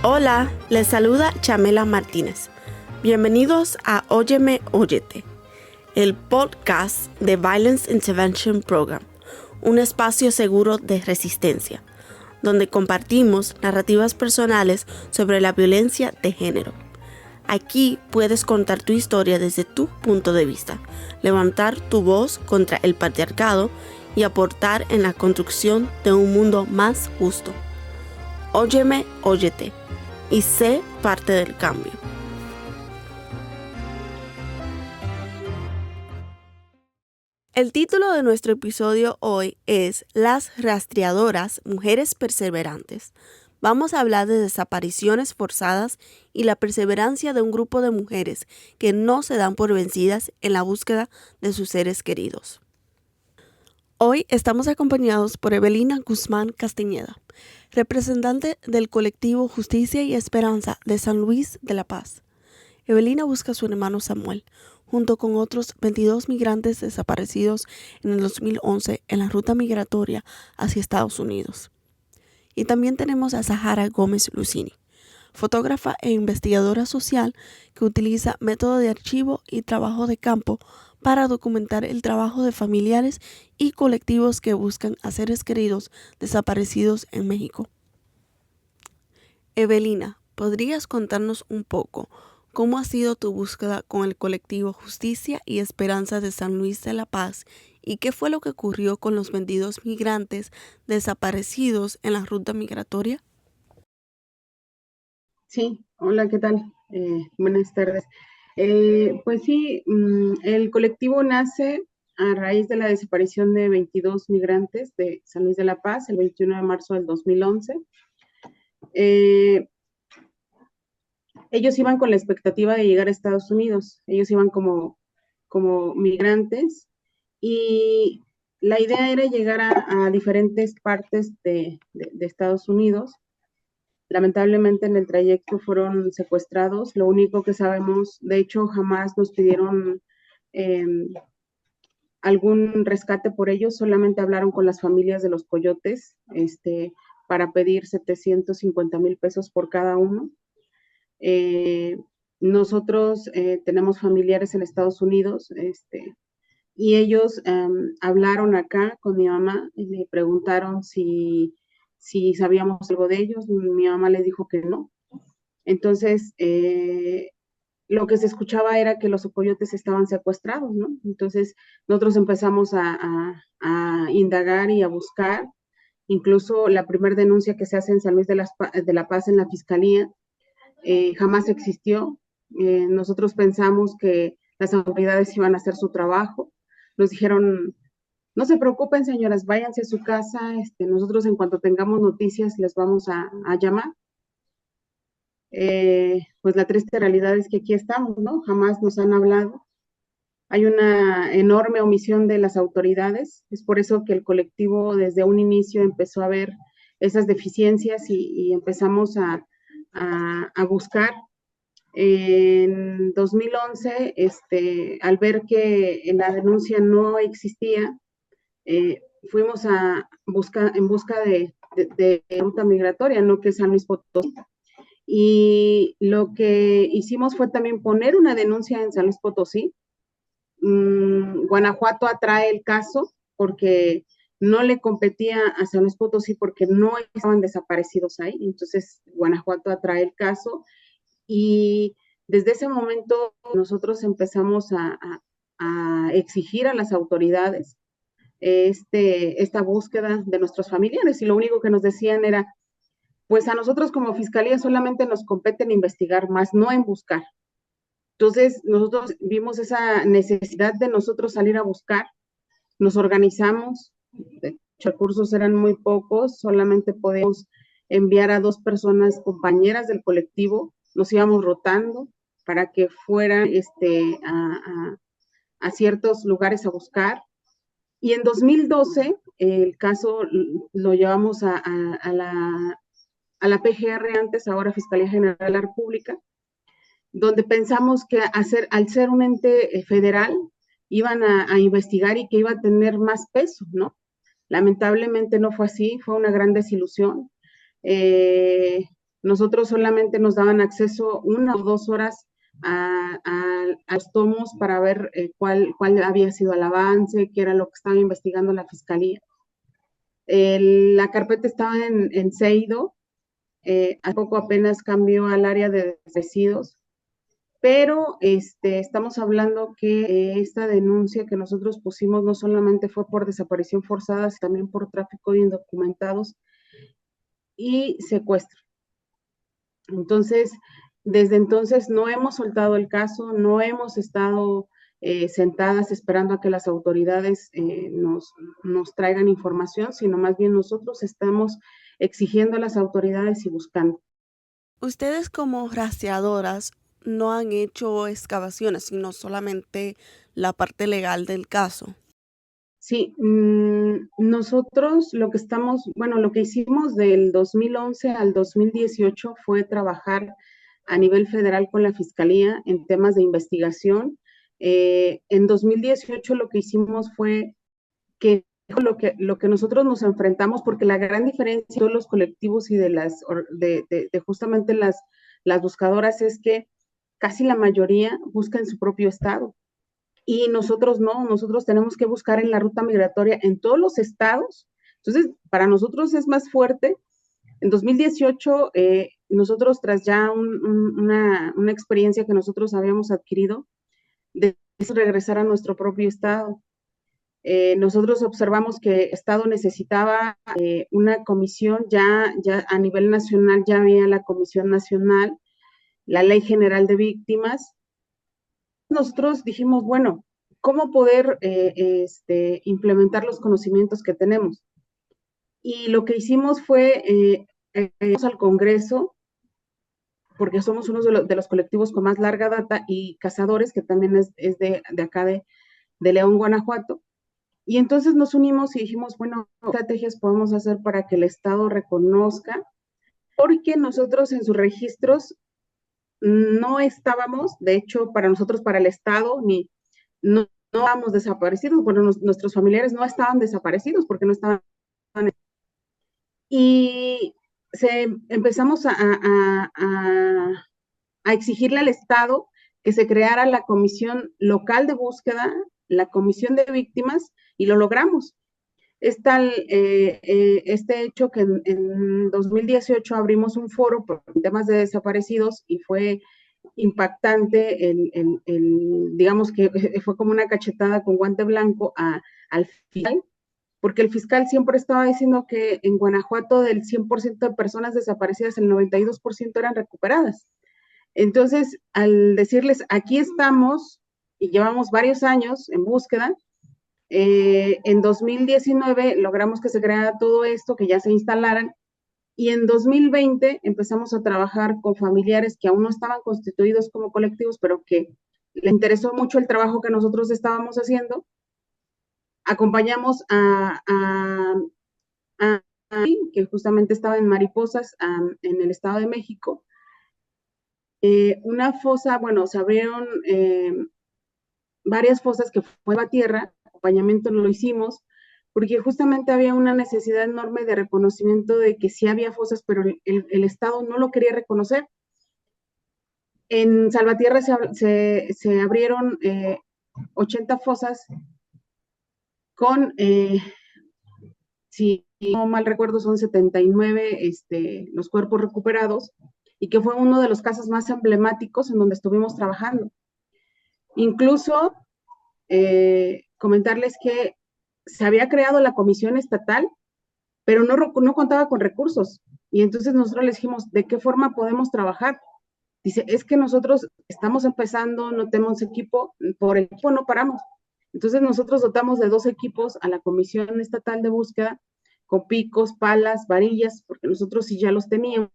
Hola, les saluda Chamela Martínez. Bienvenidos a Óyeme, Óyete, el podcast de Violence Intervention Program, un espacio seguro de resistencia, donde compartimos narrativas personales sobre la violencia de género. Aquí puedes contar tu historia desde tu punto de vista, levantar tu voz contra el patriarcado y aportar en la construcción de un mundo más justo. Óyeme, óyete y sé parte del cambio. El título de nuestro episodio hoy es Las rastreadoras, mujeres perseverantes. Vamos a hablar de desapariciones forzadas y la perseverancia de un grupo de mujeres que no se dan por vencidas en la búsqueda de sus seres queridos. Hoy estamos acompañados por Evelina Guzmán Castañeda, representante del colectivo Justicia y Esperanza de San Luis de la Paz. Evelina busca a su hermano Samuel, junto con otros 22 migrantes desaparecidos en el 2011 en la ruta migratoria hacia Estados Unidos. Y también tenemos a Sahara Gómez Lucini, fotógrafa e investigadora social que utiliza método de archivo y trabajo de campo para documentar el trabajo de familiares y colectivos que buscan a seres queridos desaparecidos en México. Evelina, ¿podrías contarnos un poco cómo ha sido tu búsqueda con el colectivo Justicia y Esperanza de San Luis de la Paz y qué fue lo que ocurrió con los 22 migrantes desaparecidos en la ruta migratoria? Sí, hola, ¿qué tal? Buenas tardes. Pues sí, el colectivo nace a raíz de la desaparición de 22 migrantes de San Luis de la Paz el 21 de marzo del 2011. Ellos iban con la expectativa de llegar a Estados Unidos, ellos iban como migrantes y la idea era llegar a diferentes partes de Estados Unidos. Lamentablemente en el trayecto fueron secuestrados. Lo único que sabemos, de hecho, jamás nos pidieron eh, algún rescate por ellos, solamente hablaron con las familias de los coyotes para pedir 750,000 pesos por cada uno. Nosotros tenemos familiares en Estados Unidos y ellos hablaron acá con mi mamá y le preguntaron si sabíamos algo de ellos. Mi mamá le dijo que no. Entonces, lo que se escuchaba era que los coyotes estaban secuestrados, ¿no? Entonces, nosotros empezamos a indagar y a buscar. Incluso la primera denuncia que se hace en San Luis de la Paz en la fiscalía jamás existió. Nosotros pensamos que las autoridades iban a hacer su trabajo. Nos dijeron, no se preocupen, señoras, váyanse a su casa. Nosotros en cuanto tengamos noticias les vamos a llamar. Pues la triste realidad es que aquí estamos, ¿no? Jamás nos han hablado. Hay una enorme omisión de las autoridades. Es por eso que el colectivo desde un inicio empezó a ver esas deficiencias y empezamos a buscar. En 2011, al ver que la denuncia no existía, fuimos en busca de ruta migratoria, no que San Luis Potosí. Y lo que hicimos fue también poner una denuncia en San Luis Potosí. Guanajuato atrae el caso porque no le competía a San Luis Potosí porque no estaban desaparecidos ahí. Entonces, Guanajuato atrae el caso y desde ese momento nosotros empezamos a exigir a las autoridades esta búsqueda de nuestros familiares y lo único que nos decían era, pues a nosotros como fiscalía solamente nos compete en investigar, más no en buscar. Entonces nosotros vimos esa necesidad de nosotros salir a buscar, nos organizamos, de hecho, recursos eran muy pocos, solamente podíamos enviar a 2 personas compañeras del colectivo, nos íbamos rotando para que fueran a ciertos lugares a buscar. Y en 2012 el caso lo llevamos a la PGR antes, ahora Fiscalía General de la República, donde pensamos que al ser un ente federal iban a investigar y que iba a tener más peso, ¿no? Lamentablemente no fue así, fue una gran desilusión. Nosotros solamente nos daban acceso 1 o 2 horas a los tomos para ver cuál había sido el avance, qué era lo que estaba investigando la fiscalía. La carpeta estaba en Seido, hace poco apenas cambió al área de desaparecidos, pero estamos hablando que esta denuncia que nosotros pusimos no solamente fue por desaparición forzada, sino también por tráfico de indocumentados y secuestro. Entonces, desde entonces no hemos soltado el caso, no hemos estado sentadas esperando a que las autoridades nos traigan información, sino más bien nosotros estamos exigiendo a las autoridades y buscando. Ustedes como rastreadoras no han hecho excavaciones, sino solamente la parte legal del caso. Sí, nosotros lo que hicimos del 2011 al 2018 fue trabajar a nivel federal con la Fiscalía en temas de investigación. En 2018 lo que hicimos fue que lo que nosotros nos enfrentamos, porque la gran diferencia de los colectivos y de justamente las buscadoras es que casi la mayoría busca en su propio estado. Y nosotros no, nosotros tenemos que buscar en la ruta migratoria en todos los estados. Entonces, para nosotros es más fuerte. En 2018, nosotros tras ya una experiencia que nosotros habíamos adquirido, de regresar a nuestro propio estado. Nosotros observamos que el Estado necesitaba una comisión, ya a nivel nacional ya había la Comisión Nacional, la Ley General de Víctimas. Nosotros dijimos, bueno, ¿cómo poder implementar los conocimientos que tenemos? Y lo que hicimos fue ir al Congreso, porque somos uno de los colectivos con más larga data, y Cazadores, que también es de acá de León, Guanajuato. Y entonces nos unimos y dijimos, bueno, ¿qué estrategias podemos hacer para que el Estado reconozca? Porque nosotros en sus registros no estábamos, de hecho, para nosotros, para el Estado, no estábamos desaparecidos, bueno, nuestros familiares no estaban desaparecidos porque no estaban. Y empezamos a exigirle al Estado que se creara la comisión local de búsqueda, la comisión de víctimas, y lo logramos. Es tal este hecho que en 2018 abrimos un foro por temas de desaparecidos y fue impactante, digamos que fue como una cachetada con guante blanco al fiscal, porque el fiscal siempre estaba diciendo que en Guanajuato del 100% de personas desaparecidas, el 92% eran recuperadas. Entonces, al decirles, aquí estamos y llevamos varios años en búsqueda, en 2019 logramos que se creara todo esto, que ya se instalaran, y en 2020 empezamos a trabajar con familiares que aún no estaban constituidos como colectivos, pero que le interesó mucho el trabajo que nosotros estábamos haciendo. Acompañamos que justamente estaba en Mariposas, en el Estado de México. Una fosa, bueno, se abrieron varias fosas que fue a tierra, acompañamiento lo hicimos, porque justamente había una necesidad enorme de reconocimiento de que sí había fosas, pero el Estado no lo quería reconocer. En Salvatierra se abrieron 80 fosas con, si no mal recuerdo, son 79 los cuerpos recuperados, y que fue uno de los casos más emblemáticos en donde estuvimos trabajando. Incluso comentarles que se había creado la comisión estatal, pero no contaba con recursos. Y entonces nosotros les dijimos, ¿de qué forma podemos trabajar? Dice, es que nosotros estamos empezando, no tenemos equipo, por equipo no paramos. Entonces nosotros dotamos de 2 equipos a la Comisión Estatal de Búsqueda, con picos, palas, varillas, porque nosotros sí ya los teníamos.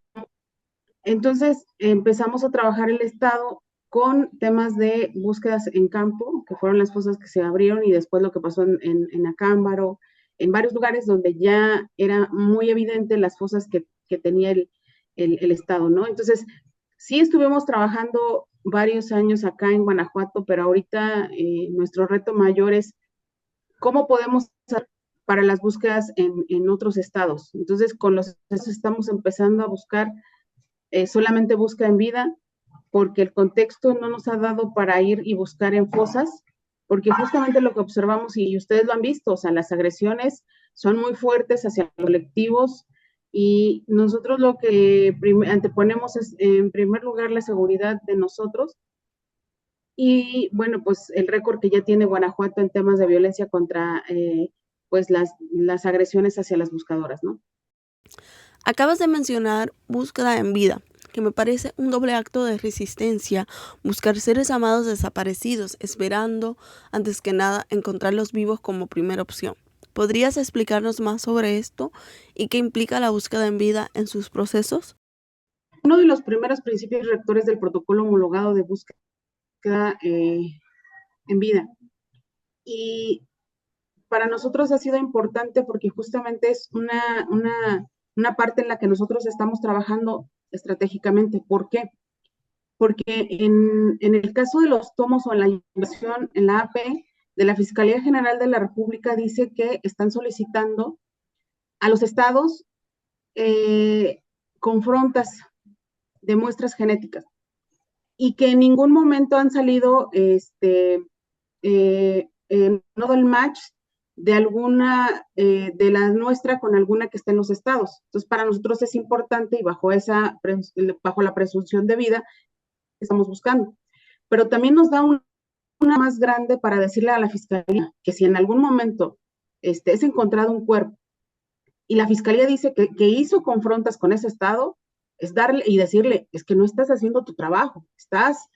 Entonces empezamos a trabajar el Estado con temas de búsquedas en campo, que fueron las fosas que se abrieron, y después lo que pasó en Acámbaro, en varios lugares donde ya era muy evidente las fosas que tenía el Estado, ¿no? Entonces, sí estuvimos trabajando varios años acá en Guanajuato, pero ahorita nuestro reto mayor es cómo podemos hacer para las búsquedas en otros estados. Entonces, con los estamos empezando a buscar solamente busca en vida, porque el contexto no nos ha dado para ir y buscar en fosas, porque justamente lo que observamos, y ustedes lo han visto, o sea, las agresiones son muy fuertes hacia los colectivos, y nosotros lo que anteponemos es, en primer lugar, la seguridad de nosotros, y bueno, pues el récord que ya tiene Guanajuato en temas de violencia contra pues las agresiones hacia las buscadoras, ¿no? Acabas de mencionar búsqueda en vida, que me parece un doble acto de resistencia, buscar seres amados desaparecidos, esperando, antes que nada, encontrarlos vivos como primera opción. ¿Podrías explicarnos más sobre esto y qué implica la búsqueda en vida en sus procesos? Uno de los primeros principios rectores del protocolo homologado de búsqueda en vida. Y para nosotros ha sido importante porque justamente es una parte en la que nosotros estamos trabajando estratégicamente. ¿Por qué? Porque en el caso de los tomos o en la inversión en la AP de la Fiscalía General de la República dice que están solicitando a los estados confrontas de muestras genéticas y que en ningún momento han salido no del match de alguna de la nuestra con alguna que esté en los estados. Entonces, para nosotros es importante y bajo la presunción de vida estamos buscando. Pero también nos da una más grande para decirle a la fiscalía que si en algún momento es encontrado un cuerpo y la fiscalía dice que hizo confrontas con ese estado, es darle y decirle, es que no estás haciendo tu trabajo, estás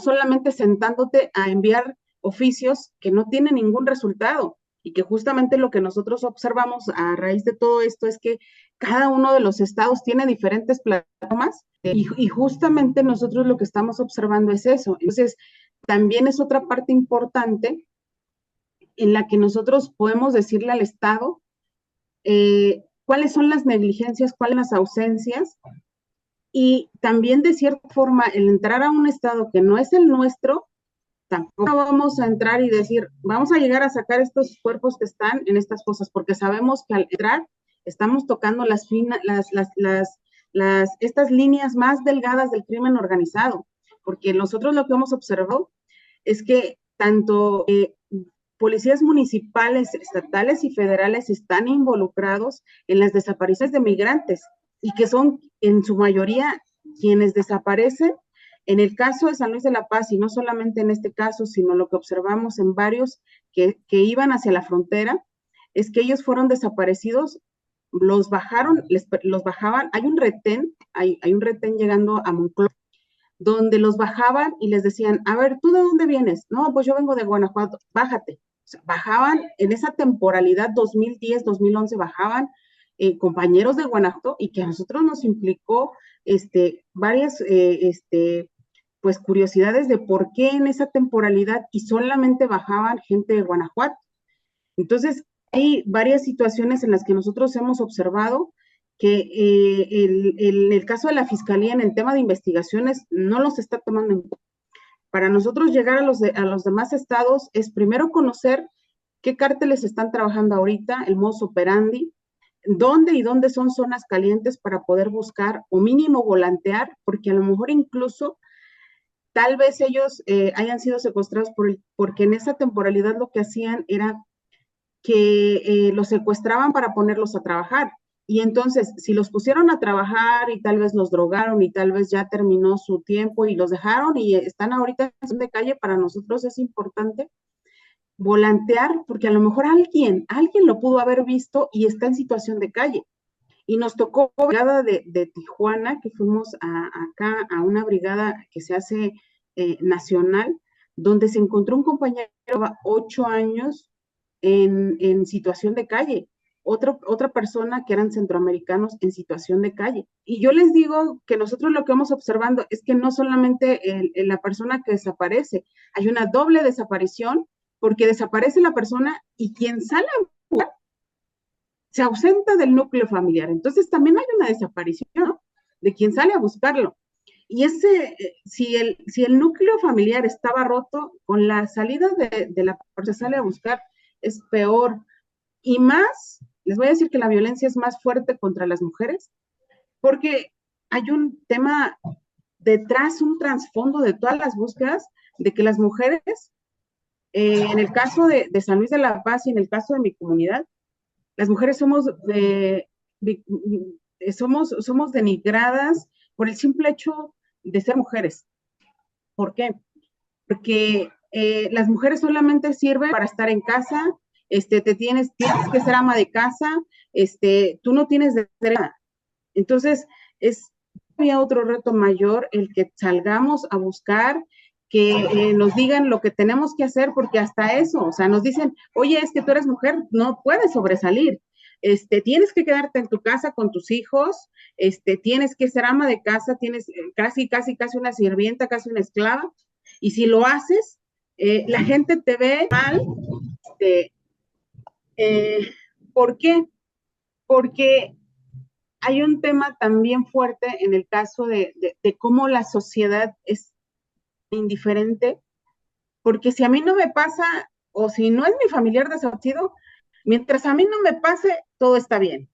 solamente sentándote a enviar oficios que no tienen ningún resultado y que justamente lo que nosotros observamos a raíz de todo esto es que cada uno de los estados tiene diferentes plataformas y justamente nosotros lo que estamos observando es eso. Entonces, también es otra parte importante en la que nosotros podemos decirle al Estado cuáles son las negligencias, cuáles son las ausencias, y también de cierta forma el entrar a un estado que no es el nuestro, tampoco vamos a entrar y decir, vamos a llegar a sacar estos cuerpos que están en estas cosas, porque sabemos que al entrar estamos tocando estas líneas más delgadas del crimen organizado, porque nosotros lo que hemos observado es que tanto policías municipales, estatales y federales están involucrados en las desapariciones de migrantes y que son en su mayoría quienes desaparecen. En el caso de San Luis de la Paz, y no solamente en este caso, sino lo que observamos en varios que iban hacia la frontera, es que ellos fueron desaparecidos, los bajaron, los bajaban, hay un retén llegando a Monclova, donde los bajaban y les decían, a ver, ¿tú de dónde vienes? No, pues yo vengo de Guanajuato, bájate. O sea, bajaban en esa temporalidad 2010, 2011, bajaban compañeros de Guanajuato y que a nosotros nos implicó varias pues curiosidades de por qué en esa temporalidad y solamente bajaban gente de Guanajuato. Entonces, hay varias situaciones en las que nosotros hemos observado que en el caso de la Fiscalía, en el tema de investigaciones, no los está tomando en cuenta. Para nosotros llegar a los demás estados es primero conocer qué cárteles están trabajando ahorita, el modus operandi, dónde son zonas calientes para poder buscar o mínimo volantear, porque a lo mejor incluso tal vez ellos hayan sido secuestrados porque en esa temporalidad lo que hacían era que los secuestraban para ponerlos a trabajar. Y entonces, si los pusieron a trabajar y tal vez los drogaron y tal vez ya terminó su tiempo y los dejaron y están ahorita en de calle, para nosotros es importante volantear porque a lo mejor alguien lo pudo haber visto y está en situación de calle. Y nos tocó brigada de Tijuana, que fuimos acá a una brigada que se hace nacional, donde se encontró un compañero de 8 años en situación de calle, otra persona que eran centroamericanos en situación de calle. Y yo les digo que nosotros lo que vamos observando es que no solamente la persona que desaparece, hay una doble desaparición, porque desaparece la persona y quien sale a buscar se ausenta del núcleo familiar. Entonces también hay una desaparición, ¿no?, de quien sale a buscarlo. Y si el núcleo familiar estaba roto, con la salida de la persona que sale a buscar, es peor. Y más, les voy a decir que la violencia es más fuerte contra las mujeres, porque hay un tema detrás, un trasfondo de todas las búsquedas, de que las mujeres, en el caso de San Luis de la Paz y en el caso de mi comunidad, las mujeres somos denigradas por el simple hecho de ser mujeres. ¿Por qué? Porque las mujeres solamente sirven para estar en casa, tienes que ser ama de casa, tú no tienes derecho. Entonces, es todavía otro reto mayor el que salgamos a buscar, que nos digan lo que tenemos que hacer, porque hasta eso, o sea, nos dicen, oye, es que tú eres mujer, no puedes sobresalir. Tienes que quedarte en tu casa con tus hijos, tienes que ser ama de casa, tienes casi una sirvienta, casi una esclava, y si lo haces, la gente te ve mal. Este, ¿Por qué? Porque hay un tema también fuerte en el caso de cómo la sociedad es indiferente, porque si a mí no me pasa, o si no es mi familiar desaparecido, mientras a mí no me pase, todo está bien.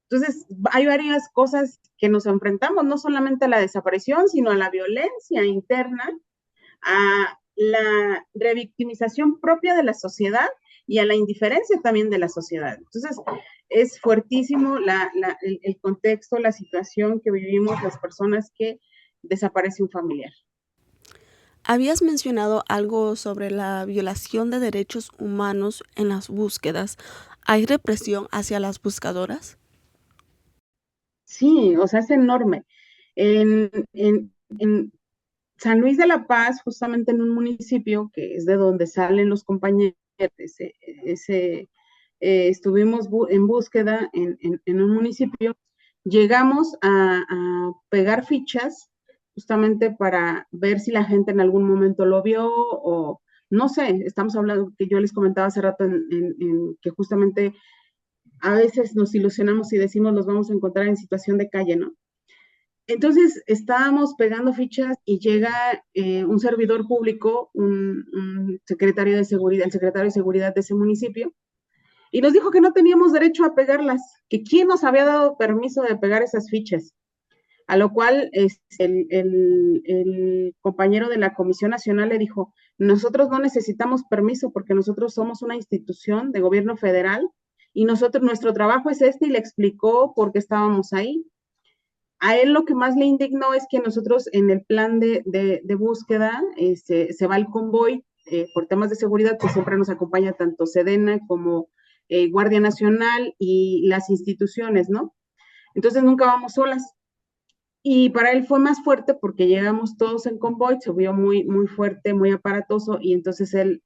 Entonces, hay varias cosas que nos enfrentamos, no solamente a la desaparición, sino a la violencia interna, a la revictimización propia de la sociedad y a la indiferencia también de la sociedad. Entonces, es fuertísimo el contexto, la situación que vivimos las personas que desaparece un familiar. Habías mencionado algo sobre la violación de derechos humanos en las búsquedas. ¿Hay represión hacia las buscadoras? Sí, o sea, es enorme. En San Luis de la Paz, justamente en un municipio que es de donde salen los compañeros, ese, estuvimos en búsqueda en un municipio, llegamos a pegar fichas justamente para ver si la gente en algún momento lo vio o no sé, estamos hablando que yo les comentaba hace rato que justamente a veces nos ilusionamos y decimos nos vamos a encontrar en situación de calle, ¿no? Entonces estábamos pegando fichas y llega un servidor público, un secretario de seguridad, el secretario de seguridad de ese municipio, y nos dijo que no teníamos derecho a pegarlas, que quién nos había dado permiso de pegar esas fichas. A lo cual el compañero de la Comisión Nacional le dijo, nosotros no necesitamos permiso porque nosotros somos una institución de gobierno federal y nuestro trabajo es y le explicó por qué estábamos ahí. A él lo que más le indignó es que nosotros en el plan de búsqueda se va el convoy por temas de seguridad, que siempre nos acompaña tanto Sedena como Guardia Nacional y las instituciones, ¿no? Entonces nunca vamos solas. Y para él fue más fuerte porque llegamos todos en convoy, se vio muy, muy fuerte, muy aparatoso, y entonces él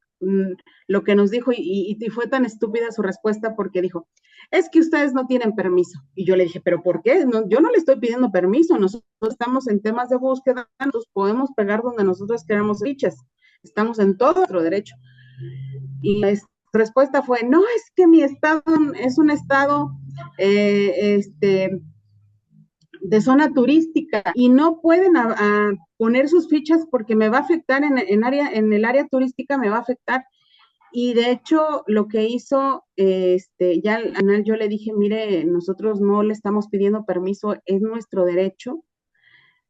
lo que nos dijo, y fue tan estúpida su respuesta porque dijo, es que ustedes no tienen permiso. Y yo le dije, ¿pero por qué? No, yo no le estoy pidiendo permiso, nosotros estamos en temas de búsqueda, nosotros podemos pegar donde nosotros queramos fichas, estamos en todo nuestro derecho. Y la respuesta fue, no, es que mi estado es un estado, de zona turística y no pueden a poner sus fichas porque me va a afectar en el área turística, me va a afectar. Y de hecho, lo que hizo, ya al final yo le dije, mire, nosotros no le estamos pidiendo permiso, es nuestro derecho.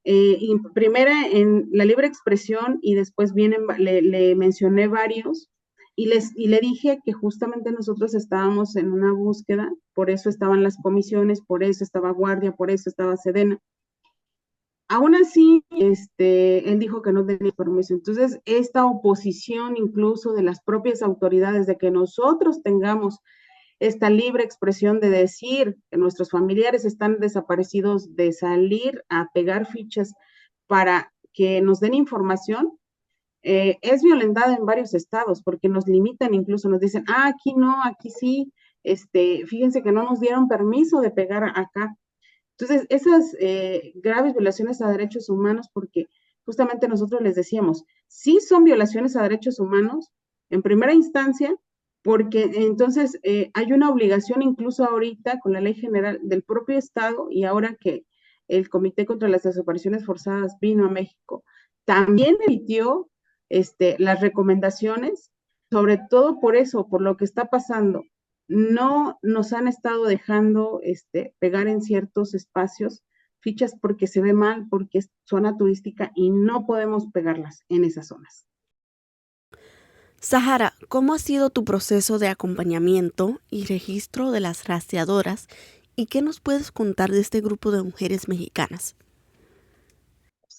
Y primera en la libre expresión y después le mencioné varios y le dije que justamente nosotros estábamos en una búsqueda, por eso estaban las comisiones, por eso estaba Guardia, por eso estaba Sedena. Aún así, él dijo que no tenía permiso. Entonces, esta oposición incluso de las propias autoridades de que nosotros tengamos esta libre expresión de decir que nuestros familiares están desaparecidos, de salir a pegar fichas para que nos den información, es violentada en varios estados porque nos limitan, incluso nos dicen, aquí no, aquí sí, fíjense que no nos dieron permiso de pegar acá. Entonces, esas graves violaciones a derechos humanos, porque justamente nosotros les decíamos, sí son violaciones a derechos humanos en primera instancia, porque entonces hay una obligación incluso ahorita con la ley general del propio Estado y ahora que el Comité contra las Desapariciones Forzadas vino a México, también emitió las recomendaciones, sobre todo por eso, por lo que está pasando no nos han estado dejando pegar en ciertos espacios fichas porque se ve mal, porque es zona turística y no podemos pegarlas en esas zonas. Sahara, ¿cómo ha sido tu proceso de acompañamiento y registro de las rastreadoras y qué nos puedes contar de este grupo de mujeres mexicanas?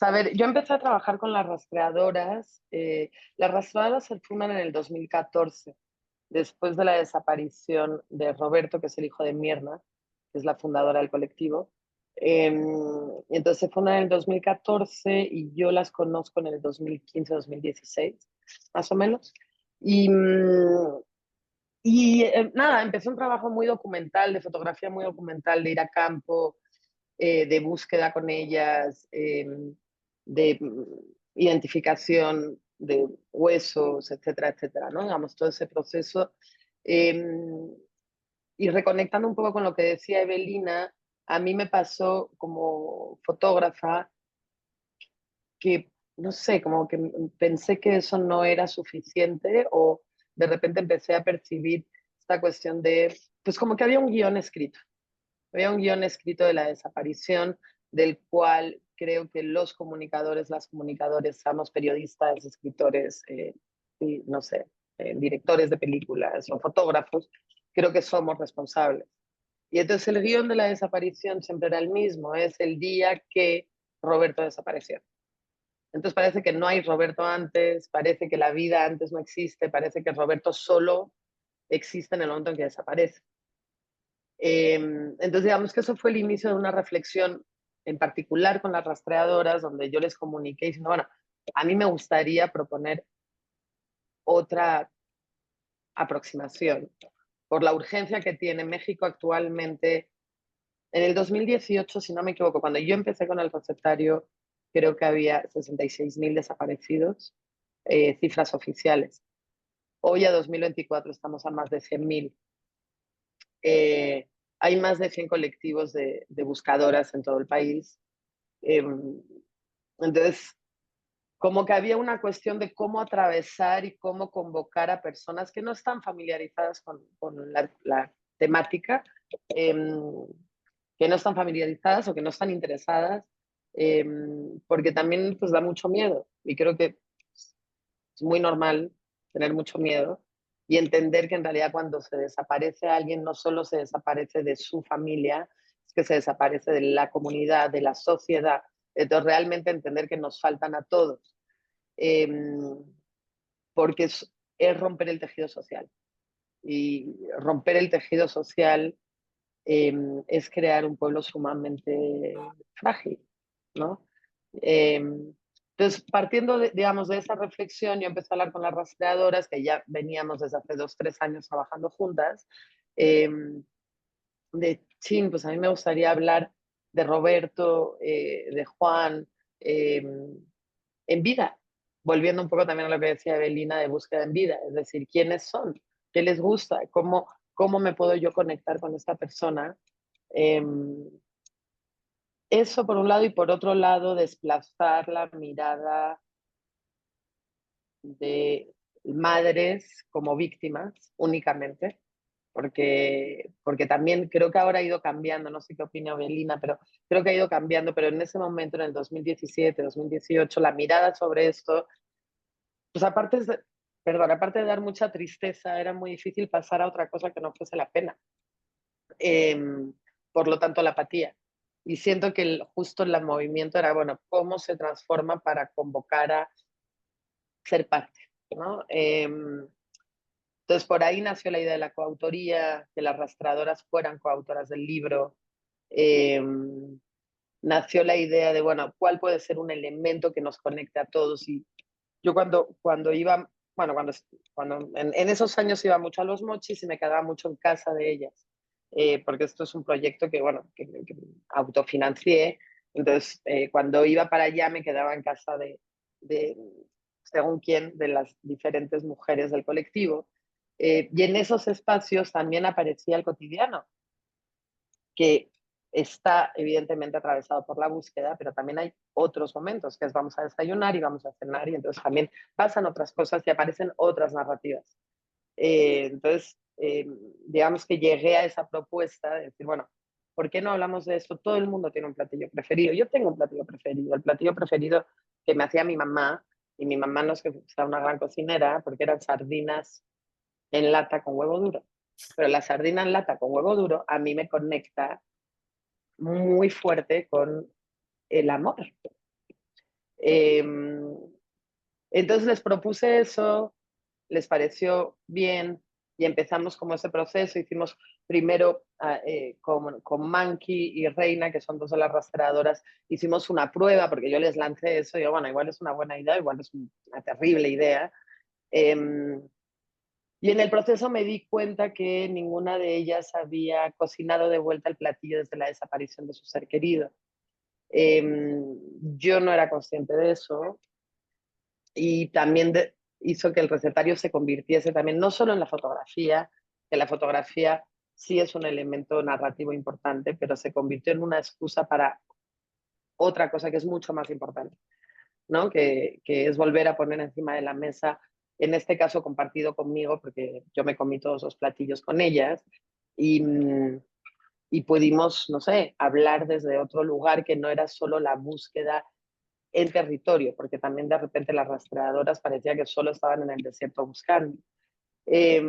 A ver, yo empecé a trabajar con las rastreadoras. Las rastreadoras se fundan en el 2014, después de la desaparición de Roberto, que es el hijo de Mierna, que es la fundadora del colectivo. Entonces se fundan en el 2014 y yo las conozco en el 2015-2016, más o menos. Y, nada, empecé un trabajo muy documental, de fotografía muy documental, de ir a campo, de búsqueda con ellas, de identificación de huesos, etcétera, etcétera, ¿no? Digamos, todo ese proceso. Eh, y reconectando un poco con lo que decía Evelina, a mí me pasó como fotógrafa que, no sé, como que pensé que eso no era suficiente o de repente empecé a percibir esta cuestión de, pues como que había un guión escrito. Había un guión escrito de la desaparición, del cual creo que los comunicadores, las comunicadoras, seamos periodistas, escritores, y, no sé, directores de películas o fotógrafos, creo que somos responsables. Y entonces el guión de la desaparición siempre era el mismo, es el día que Roberto desapareció. Entonces parece que no hay Roberto antes, parece que la vida antes no existe, parece que Roberto solo existe en el momento en que desaparece. Entonces, digamos que eso fue el inicio de una reflexión, en particular con las rastreadoras, donde yo les comuniqué diciendo, bueno, a mí me gustaría proponer otra aproximación por la urgencia que tiene México actualmente. En el 2018, si no me equivoco, cuando yo empecé con el recetario, creo que había 66.000 desaparecidos, cifras oficiales. Hoy, a 2024, estamos a más de 100.000. Eh, hay más de 100 colectivos de buscadoras en todo el país. Eh, entonces, como que había una cuestión de cómo atravesar y cómo convocar a personas que no están familiarizadas con la temática, eh, que no están familiarizadas o que no están interesadas, eh, porque también pues da mucho miedo y creo que es muy normal tener mucho miedo y entender que en realidad cuando se desaparece a alguien no solo se desaparece de su familia, es que se desaparece de la comunidad, de la sociedad. Entonces realmente entender que nos faltan a todos, eh, porque es romper el tejido social. Y romper el tejido social es crear un pueblo sumamente frágil, ¿no? Eh, entonces, partiendo, digamos, de esa reflexión, yo empecé a hablar con las rastreadoras, que ya veníamos desde hace 2, 3 años trabajando juntas, eh, de chin, pues a mí me gustaría hablar de Roberto, de Juan, en vida, volviendo un poco también a lo que decía Evelina de búsqueda en vida, es decir, quiénes son, qué les gusta, cómo me puedo yo conectar con esta persona. Eh, Eso por un lado y por otro lado desplazar la mirada de madres como víctimas únicamente, porque también creo que ahora ha ido cambiando, no sé qué opina Belina, pero creo que ha ido cambiando, pero en ese momento, en el 2017, 2018, la mirada sobre esto, pues aparte de dar mucha tristeza, era muy difícil pasar a otra cosa que no fuese la pena. Eh, por lo tanto, la apatía. Y siento que justo el movimiento era, bueno, ¿cómo se transforma para convocar a ser parte? ¿No? Entonces, por ahí nació la idea de la coautoría, que las rastradoras fueran coautoras del libro. Eh, Nació la idea de, bueno, ¿cuál puede ser un elemento que nos conecte a todos? Y yo cuando iba, bueno, cuando en esos años iba mucho a los mochis y me quedaba mucho en casa de ellas, porque esto es un proyecto que, bueno, que autofinancié. Entonces, cuando iba para allá me quedaba en casa de según quién, de las diferentes mujeres del colectivo. Y en esos espacios también aparecía el cotidiano, que está evidentemente atravesado por la búsqueda, pero también hay otros momentos, que es vamos a desayunar y vamos a cenar, y entonces también pasan otras cosas y aparecen otras narrativas. Entonces, digamos que llegué a esa propuesta de decir, bueno, ¿por qué no hablamos de esto? Todo el mundo tiene un platillo preferido. Yo tengo un platillo preferido. El platillo preferido que me hacía mi mamá, y mi mamá no es que sea una gran cocinera, porque eran sardinas en lata con huevo duro. Pero la sardina en lata con huevo duro a mí me conecta muy fuerte con el amor. Eh, entonces les propuse eso, les pareció bien y empezamos como ese proceso. Hicimos primero con Monkey y Reina, que son dos de las rastreadoras, hicimos una prueba porque yo les lancé eso y yo, bueno, igual es una buena idea, igual es una terrible idea. Y en el proceso me di cuenta que ninguna de ellas había cocinado de vuelta el platillo desde la desaparición de su ser querido. Yo no era consciente de eso y también hizo que el recetario se convirtiese también no solo en la fotografía, que la fotografía sí es un elemento narrativo importante, pero se convirtió en una excusa para otra cosa que es mucho más importante, ¿no? Que es volver a poner encima de la mesa, en este caso compartido conmigo, porque yo me comí todos los platillos con ellas, y, y pudimos, no sé, hablar desde otro lugar que no era solo la búsqueda en territorio, porque también de repente las rastreadoras parecía que solo estaban en el desierto buscando. Eh,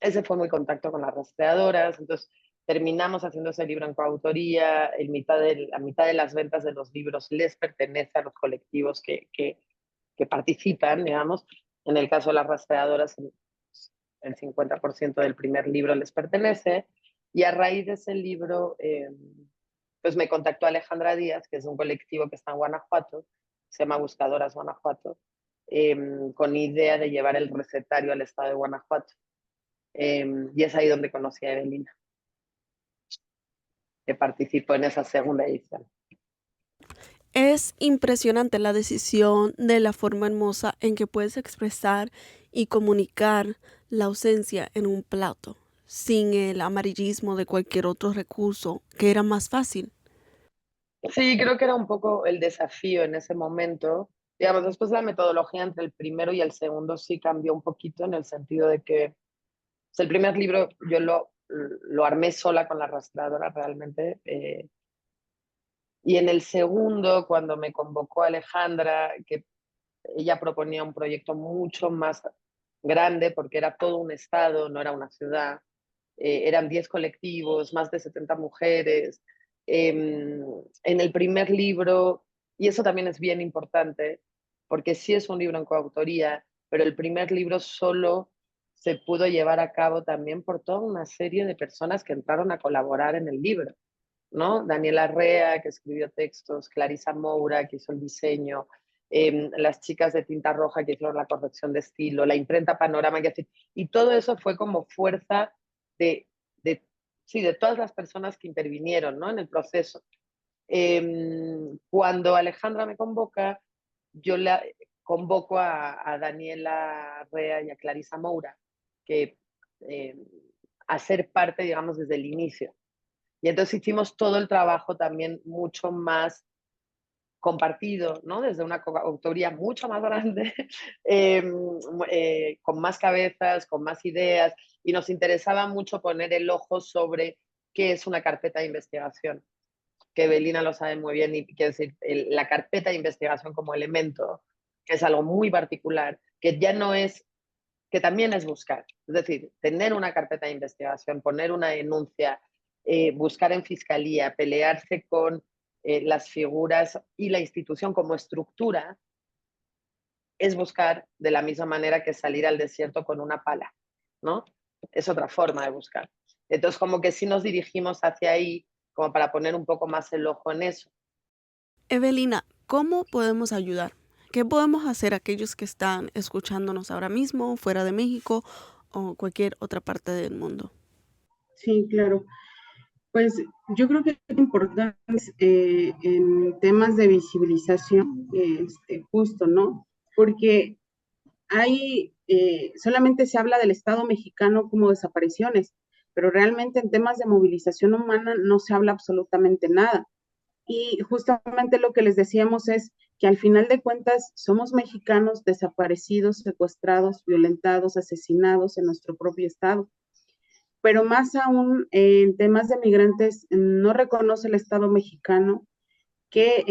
Ese fue mi contacto con las rastreadoras, entonces terminamos haciendo ese libro en coautoría, la mitad de las ventas de los libros les pertenece a los colectivos que participan, digamos. En el caso de las rastreadoras, el 50% del primer libro les pertenece, y a raíz de ese libro, pues me contactó Alejandra Díaz, que es un colectivo que está en Guanajuato, se llama Buscadoras Guanajuato, con idea de llevar el recetario al estado de Guanajuato. Y es ahí donde conocí a Evelina, que participó en esa segunda edición. Es impresionante la decisión de la forma hermosa en que puedes expresar y comunicar la ausencia en un plato, sin el amarillismo de cualquier otro recurso, que era más fácil. Sí, creo que era un poco el desafío en ese momento. Digamos, después la metodología entre el primero y el segundo sí cambió un poquito en el sentido de que pues, el primer libro yo lo armé sola con la rastreadora realmente. Y en el segundo, cuando me convocó Alejandra, que ella proponía un proyecto mucho más grande porque era todo un estado, no era una ciudad. Eran 10 colectivos, más de 70 mujeres. En el primer libro, y eso también es bien importante, porque sí es un libro en coautoría, pero el primer libro solo se pudo llevar a cabo también por toda una serie de personas que entraron a colaborar en el libro, ¿no? Daniela Rea, que escribió textos, Clarisa Moura, que hizo el diseño, las chicas de Tinta Roja que hicieron la corrección de estilo, la imprenta Panorama, y todo eso fue como fuerza de, de, sí, de todas las personas que intervinieron, ¿no? En el proceso. Cuando Alejandra me convoca, yo la convoco a Daniela Rea y a Clarisa Moura, que a ser parte, digamos, desde el inicio. Y entonces hicimos todo el trabajo también mucho más compartido, ¿no? Desde una autoría mucho más grande, con más cabezas, con más ideas, y nos interesaba mucho poner el ojo sobre qué es una carpeta de investigación, que Evelina lo sabe muy bien, y quiere decir, la carpeta de investigación como elemento, que es algo muy particular, que ya no es, que también es buscar, es decir, tener una carpeta de investigación, poner una denuncia, buscar en fiscalía, pelearse con las figuras y la institución como estructura, es buscar de la misma manera que salir al desierto con una pala, ¿no? Es otra forma de buscar. Entonces, como que sí nos dirigimos hacia ahí, como para poner un poco más el ojo en eso. Evelina, ¿cómo podemos ayudar? ¿Qué podemos hacer aquellos que están escuchándonos ahora mismo, fuera de México o cualquier otra parte del mundo? Sí, claro. Pues yo creo que es importante en temas de visibilización, justo, ¿no? Porque solamente se habla del Estado mexicano como desapariciones, pero realmente en temas de movilización humana no se habla absolutamente nada. Y justamente lo que les decíamos es que al final de cuentas somos mexicanos desaparecidos, secuestrados, violentados, asesinados en nuestro propio estado. pero más aún en temas de migrantes, no reconoce el Estado mexicano que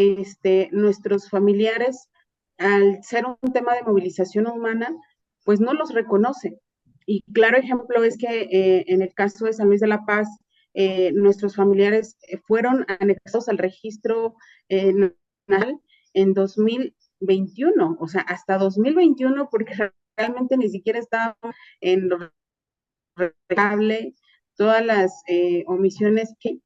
nuestros familiares, al ser un tema de movilización humana, pues no los reconoce. Y claro ejemplo es que en el caso de San Luis de la Paz, nuestros familiares fueron anexados al registro nacional en 2021, o sea, hasta 2021, porque realmente ni siquiera estaban en lo respetable, todas las omisiones que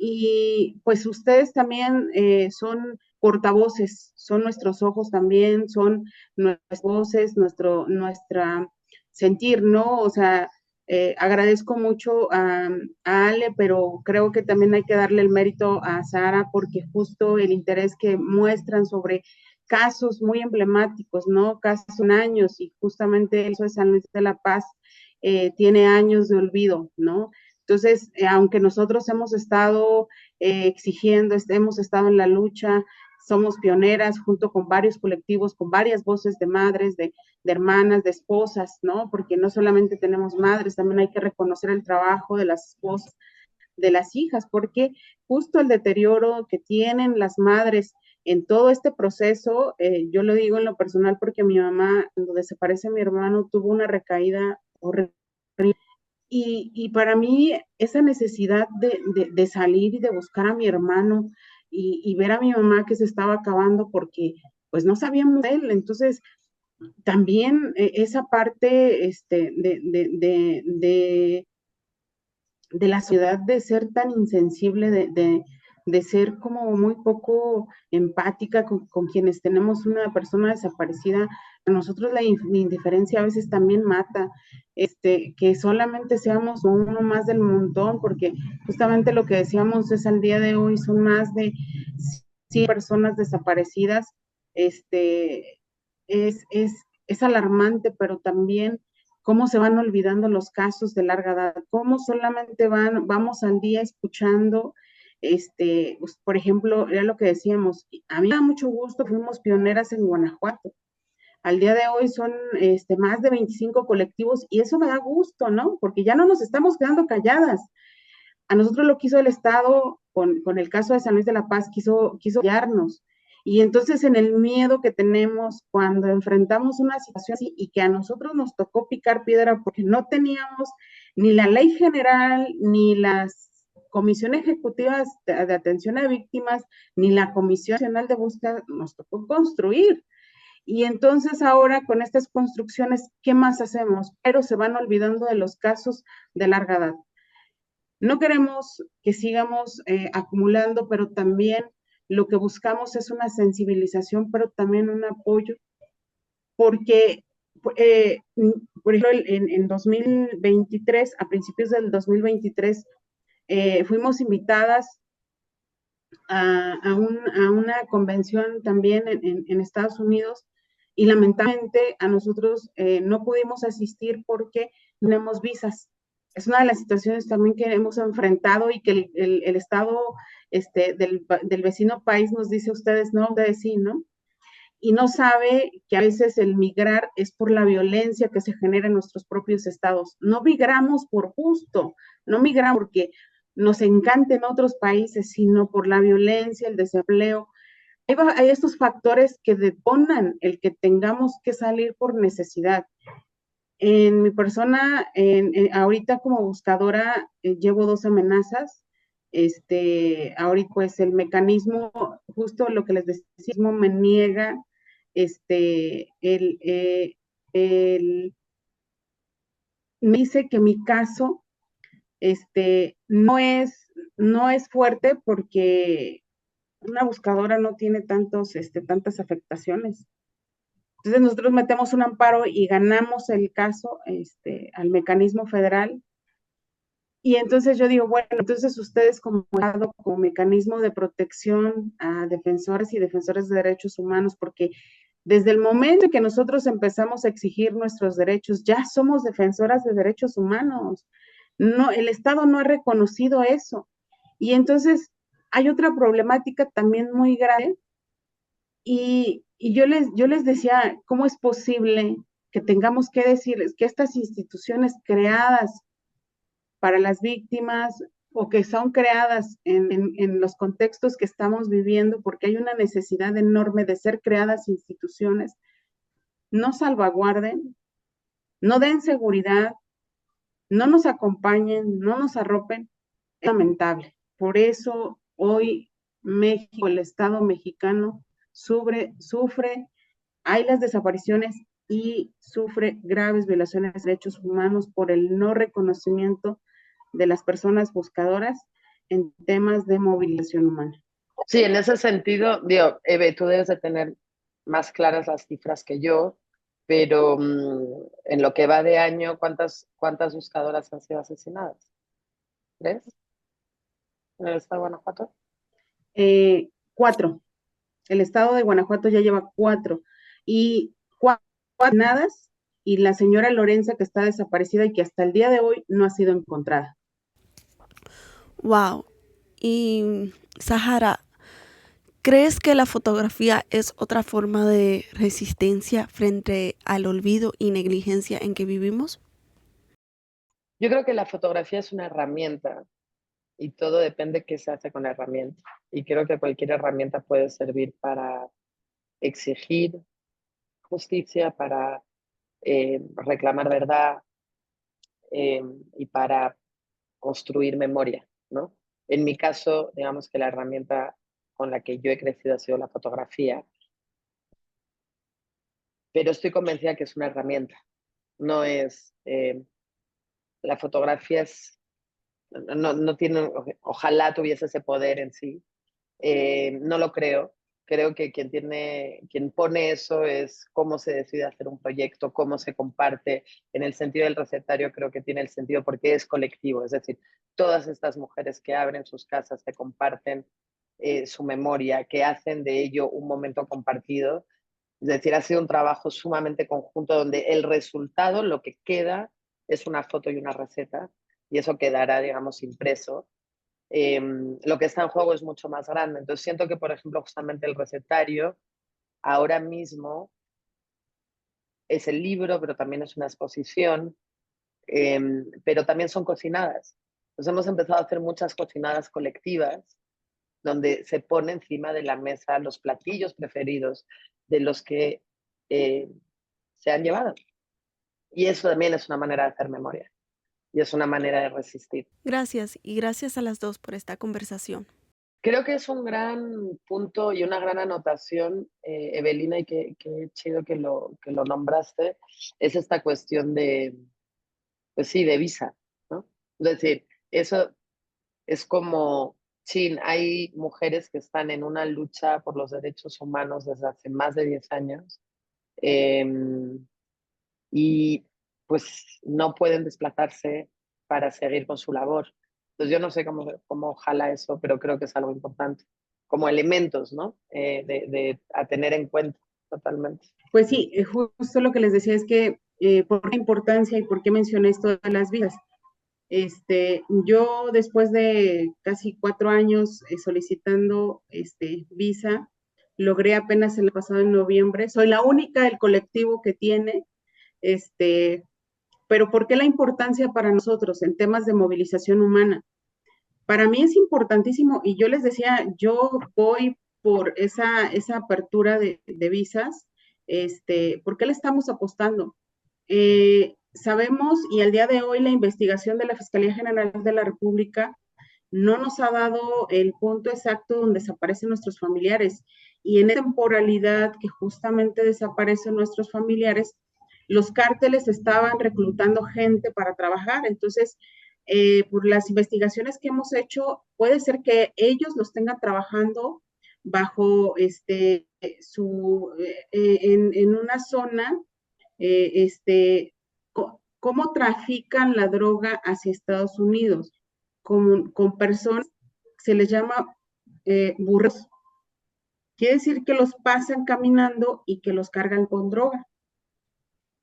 y pues ustedes también son portavoces, son nuestros ojos también, son nuestras voces, nuestra sentir, ¿no? O sea, agradezco mucho a Ale, pero creo que también hay que darle el mérito a Sara porque justo el interés que muestran sobre casos muy emblemáticos, ¿no? Casos son años y justamente eso de San Luis de la Paz tiene años de olvido, ¿no? Entonces, aunque nosotros hemos estado exigiendo, hemos estado en la lucha, somos pioneras junto con varios colectivos, con varias voces de madres, de hermanas, de esposas, ¿no? Porque no solamente tenemos madres, también hay que reconocer el trabajo de las esposas, de las hijas, porque justo el deterioro que tienen las madres en todo este proceso, yo lo digo en lo personal porque mi mamá, cuando desaparece mi hermano, tuvo una recaída horrible y para mí esa necesidad de salir y de buscar a mi hermano y ver a mi mamá que se estaba acabando porque pues no sabíamos de él. Entonces, también esa parte de la sociedad de ser tan insensible, de ser como muy poco empática con quienes tenemos una persona desaparecida. A nosotros la indiferencia a veces también mata, que solamente seamos uno más del montón, porque justamente lo que decíamos es al día de hoy son más de 100 personas desaparecidas, es alarmante, pero también cómo se van olvidando los casos de larga edad, cómo solamente vamos al día escuchando, pues, por ejemplo, era lo que decíamos, a mí me da mucho gusto, fuimos pioneras en Guanajuato. Al día de hoy son más de 25 colectivos y eso me da gusto, ¿no? Porque ya no nos estamos quedando calladas. A nosotros lo quiso el Estado con el caso de San Luis de la Paz, quiso guiarnos. Y entonces en el miedo que tenemos cuando enfrentamos una situación así y que a nosotros nos tocó picar piedra porque no teníamos ni la ley general, ni las comisiones ejecutivas de atención a víctimas, ni la Comisión Nacional de Búsqueda, nos tocó construir. Y entonces ahora con estas construcciones, ¿qué más hacemos? Pero se van olvidando de los casos de larga edad. No queremos que sigamos acumulando, pero también lo que buscamos es una sensibilización, pero también un apoyo, porque, por ejemplo, en 2023, a principios del 2023, fuimos invitadas a una convención también en Estados Unidos y lamentablemente a nosotros no pudimos asistir porque no tenemos visas. Es una de las situaciones también que hemos enfrentado y que el Estado del vecino país nos dice a ustedes no, ustedes sí, ¿no? Y no sabe que a veces el migrar es por la violencia que se genera en nuestros propios estados. No migramos por gusto, no migramos porque nos encanten otros países, sino por la violencia, el desempleo. Hay estos factores que detonan el que tengamos que salir por necesidad. En mi persona, ahorita como buscadora, llevo 2 amenazas. Ahorita pues el mecanismo, justo lo que les decía, me niega el, me dice que mi caso no es fuerte porque una buscadora no tiene tantas afectaciones. Entonces nosotros metemos un amparo y ganamos el caso al mecanismo federal. Y entonces yo digo, bueno, entonces ustedes como mecanismo de protección a defensores y defensores de derechos humanos, porque desde el momento en que nosotros empezamos a exigir nuestros derechos, ya somos defensoras de derechos humanos. No, el Estado no ha reconocido eso. Y entonces hay otra problemática también muy grave y yo les decía, ¿cómo es posible que tengamos que decirles que estas instituciones creadas para las víctimas o que son creadas en los contextos que estamos viviendo, porque hay una necesidad enorme de ser creadas instituciones, no salvaguarden, no den seguridad, no nos acompañen, no nos arropen, es lamentable. Por eso hoy México, el Estado mexicano, sufre, hay las desapariciones y sufre graves violaciones de derechos humanos por el no reconocimiento de las personas buscadoras en temas de movilización humana. Sí, en ese sentido, digo, Eve, tú debes de tener más claras las cifras que yo, pero en lo que va de año, ¿cuántas buscadoras han sido asesinadas? ¿Tres? ¿En el estado de Guanajuato? 4. El estado de Guanajuato ya lleva 4. Y 4 asesinadas, y la señora Lorenza, que está desaparecida y que hasta el día de hoy no ha sido encontrada. Wow. Y Sahara, ¿crees que la fotografía es otra forma de resistencia frente al olvido y negligencia en que vivimos? Yo creo que la fotografía es una herramienta y todo depende de qué se hace con la herramienta. Y creo que cualquier herramienta puede servir para exigir justicia, para reclamar verdad y para construir memoria, ¿no? En mi caso, digamos que la herramienta con la que yo he crecido ha sido la fotografía, pero estoy convencida que es una herramienta, no es, la fotografía es, no tiene, ojalá tuviese ese poder en sí, no lo creo. Creo que quien pone eso es cómo se decide hacer un proyecto, cómo se comparte. En el sentido del recetario creo que tiene el sentido porque es colectivo, es decir, todas estas mujeres que abren sus casas, que comparten su memoria, que hacen de ello un momento compartido. Es decir, ha sido un trabajo sumamente conjunto donde el resultado, lo que queda, es una foto y una receta, y eso quedará, digamos, impreso. Lo que está en juego es mucho más grande. Entonces siento que, por ejemplo, justamente el recetario ahora mismo es el libro, pero también es una exposición, pero también son cocinadas. Entonces hemos empezado a hacer muchas cocinadas colectivas donde se pone encima de la mesa los platillos preferidos de los que se han llevado. Y eso también es una manera de hacer memoria y es una manera de resistir. Gracias y gracias a las dos por esta conversación. Creo que es un gran punto y una gran anotación, Evelina, y qué chido que lo nombraste, es esta cuestión de, pues sí, de visa, ¿no? Es decir, eso es como, sí, hay mujeres que están en una lucha por los derechos humanos desde hace más de 10 años eh, y pues no pueden desplazarse para seguir con su labor. Entonces yo no sé cómo jala eso, pero creo que es algo importante, como elementos, ¿no? A tener en cuenta totalmente. Pues sí, justo lo que les decía es que por qué importancia y por qué mencioné esto de las vidas. Yo después de casi 4 años solicitando visa, logré apenas el pasado en noviembre. Soy la única del colectivo que tiene, pero ¿por qué la importancia para nosotros en temas de movilización humana? Para mí es importantísimo y yo les decía, yo voy por esa apertura de visas, ¿por qué le estamos apostando? Sabemos y al día de hoy la investigación de la Fiscalía General de la República no nos ha dado el punto exacto donde desaparecen nuestros familiares y en esa temporalidad que justamente desaparecen nuestros familiares, los cárteles estaban reclutando gente para trabajar, entonces por las investigaciones que hemos hecho, puede ser que ellos los tengan trabajando bajo en una zona, cómo trafican la droga hacia Estados Unidos, con personas, se les llama burros. Quiere decir que los pasan caminando y que los cargan con droga.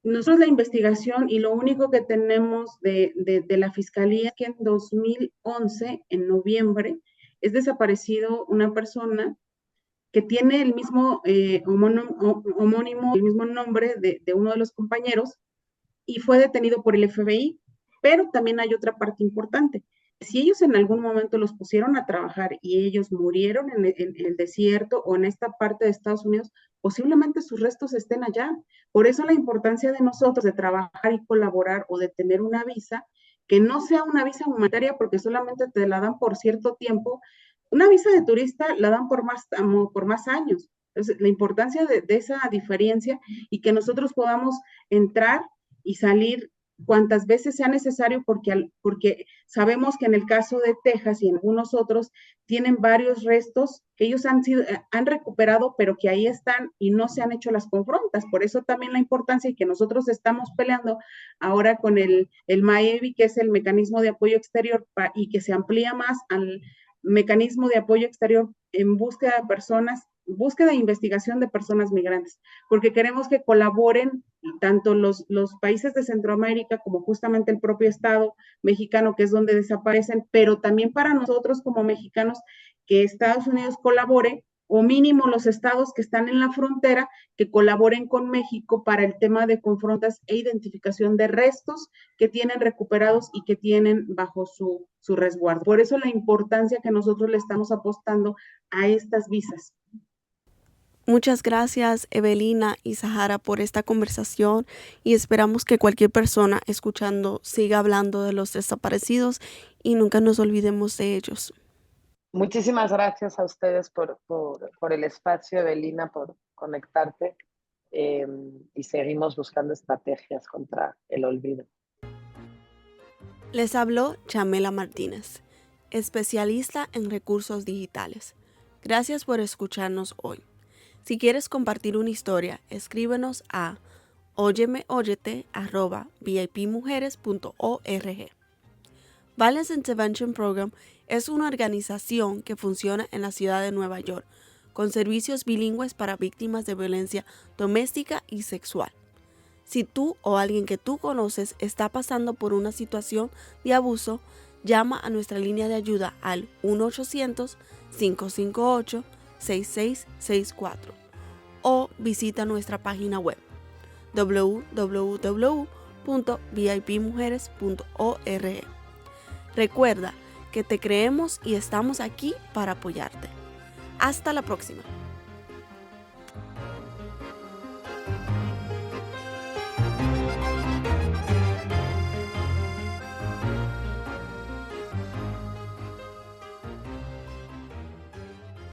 Nosotros la investigación y lo único que tenemos de la Fiscalía es que en 2011, en noviembre, es desaparecido una persona que tiene el mismo homónimo, el mismo nombre de uno de los compañeros y fue detenido por el FBI. Pero también hay otra parte importante. Si ellos en algún momento los pusieron a trabajar y ellos murieron en el desierto o en esta parte de Estados Unidos, posiblemente sus restos estén allá. Por eso la importancia de nosotros de trabajar y colaborar o de tener una visa, que no sea una visa humanitaria porque solamente te la dan por cierto tiempo. Una visa de turista la dan por más años. Entonces, la importancia de esa diferencia y que nosotros podamos entrar y salir cuantas veces sea necesario, porque sabemos que en el caso de Texas y en algunos otros tienen varios restos que ellos han recuperado, pero que ahí están y no se han hecho las confrontas. Por eso también la importancia y que nosotros estamos peleando ahora con el MAEVI, que es el mecanismo de apoyo exterior, y que se amplía más al mecanismo de apoyo exterior en búsqueda de personas, búsqueda e investigación de personas migrantes, porque queremos que colaboren tanto los países de Centroamérica como justamente el propio Estado mexicano, que es donde desaparecen, pero también para nosotros como mexicanos, que Estados Unidos colabore, o mínimo los estados que están en la frontera, que colaboren con México para el tema de confrontas e identificación de restos que tienen recuperados y que tienen bajo su resguardo. Por eso la importancia que nosotros le estamos apostando a estas visas. Muchas gracias, Evelina y Sahara, por esta conversación, y esperamos que cualquier persona escuchando siga hablando de los desaparecidos y nunca nos olvidemos de ellos. Muchísimas gracias a ustedes por el espacio, Evelina, por conectarte, y seguimos buscando estrategias contra el olvido. Les habló Chamela Martínez, especialista en recursos digitales. Gracias por escucharnos hoy. Si quieres compartir una historia, escríbenos a oyemeoyete@vipmujeres.org. Violence Intervention Program es una organización que funciona en la ciudad de Nueva York, con servicios bilingües para víctimas de violencia doméstica y sexual. Si tú o alguien que tú conoces está pasando por una situación de abuso, llama a nuestra línea de ayuda al 1-800-558-6664 o visita nuestra página web www.vipmujeres.org. Recuerda que te creemos y estamos aquí para apoyarte. Hasta la próxima.